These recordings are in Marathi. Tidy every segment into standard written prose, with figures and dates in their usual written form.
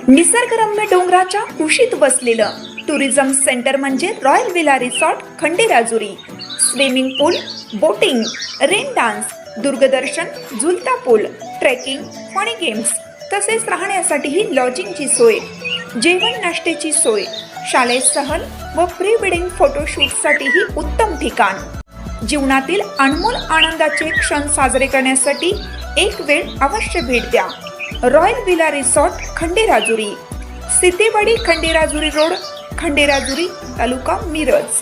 निसर्गरम्य डोंगराच्या कुशीत वसलेलं टुरिझम सेंटर म्हणजे Royal Villa Resort Khanderajuri. Swimming pool, boating, rain dance, दूरदर्शन, झुलता पूल, ट्रेकिंग, फनी गेम्स तसेच राहण्यासाठीही लॉजिंगची सोय, जेवण नाश्त्याची सोय, शालेय सहल व प्री वेडिंग फोटोशूटसाठीही उत्तम ठिकाण. जीवनातील अनमोल आनंदाचे क्षण साजरे करण्यासाठी एक वेळ अवश्य भेट द्या. Royal Villa Resort Khanderajuri, Sitewadi Khanderajuri road, Khanderajuri, taluka Miraj.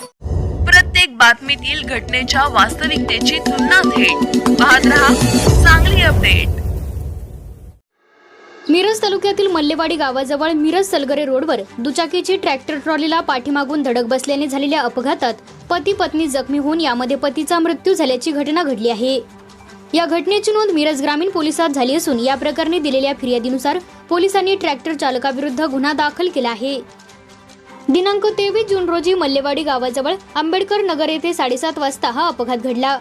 प्रत्येक बातमीतील घटनेच्या वास्तविकतेची तुलना थेट पाहत रहा चांगली अपडेट. मिरज तालुक्यातील मल्लेवाडी गावाजवळ मिरज सलगरे रोडवर दुचाकीची ट्रॅक्टर ट्रॉलीला पाठीमागून धडक बसल्याने झालेल्या अपघातात पती पत्नी जखमी होऊन यामध्ये पतीचा मृत्यू झाल्याची घटना घडली आहे. या घटनेची नोंद मिरज ग्रामीण पोलिसात झाली असून या प्रकरणी दिलेल्या फिर्यादीनुसार पोलिसांनी ट्रॅक्टर चालकाविरुद्ध गुन्हा दाखल केला आहे. दिनांक 23 जून रोजी मल्लेवाडी गावाजवळ आंबेडकर नगर येथे 7:30 वाजता हा अपघात घडला.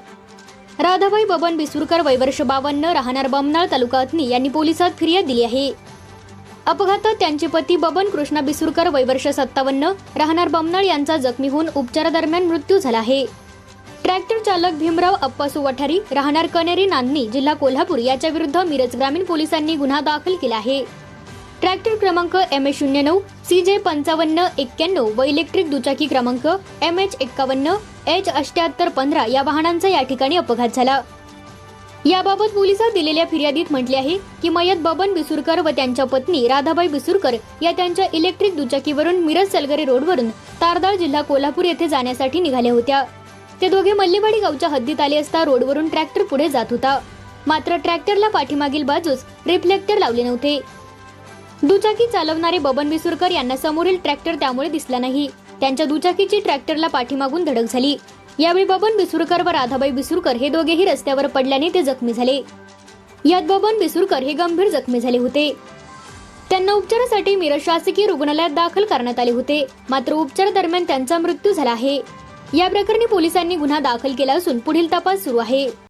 राधाबाई बबन बिसुरकर वय वर्ष 52 राहणार बमनाळ तालुका अथनी यांनी पोलिसात फिर्याद दिली आहे. अपघातात त्यांचे पती बबन कृष्णा बिसुरकर वय वर्ष 57 राहणार बमनाळ यांचा जखमी होऊन उपचारादरम्यान मृत्यू झाला आहे. ट्रॅक्टर चालक भीमराव अप्पासू वठारी राहणार कनेरी नांदणी जिल्हा कोल्हापूर याच्या विरुद्ध मिरज ग्रामीण पोलिसांनी गुन्हा दाखल केला आहे. ट्रॅक्टर क्रमांक MH09 CJ 5591 व इलेक्ट्रिक दुचाकी क्रमांक MH51 H7815 या वाहनांचा या ठिकाणी अपघात झाला. याबाबत पोलिसांनी दिलेल्या फिर्यादीत म्हटले आहे की मयत बबन बिसुरकर व त्यांच्या पत्नी राधाबाई बिसुरकर या त्यांच्या इलेक्ट्रिक दुचाकीवरून मिरज सलगरे रोडवरून तारदाळ जिल्हा कोल्हापूर येथे जाण्यासाठी निघाल्या होत्या. ते दोघे मल्लेवाडी गावच्या हद्दीत आले असता रोडवरून ट्रॅक्टर पुढे जात होता. मात्र ट्रॅक्टरला पाठीमागील बाजूस रिफ्लेक्टर लावले नव्हते. दुचाकी चालवणारे बबन बिसुरकर यांना समोरील ट्रॅक्टर त्यामुळे दिसला नाही. त्यांच्या दुचाकीची ट्रॅक्टरला पाठीमागून धडक झाली. यावेळी बबन बिसुरकर व राधाबाई बिसुरकर हे दोघेही रस्त्यावर पडल्याने ते जखमी झाले. यात बबन बिसुरकर हे गंभीर जखमी झाले होते. त्यांना उपचारासाठी मिरज शासकीय रुग्णालयात दाखल करण्यात आले होते. मात्र उपचार दरम्यान त्यांचा मृत्यू झाला आहे. या प्रकरणी पोलिसांनी गुन्हा दाखल केला असून पुढील तपास सुरू आहे.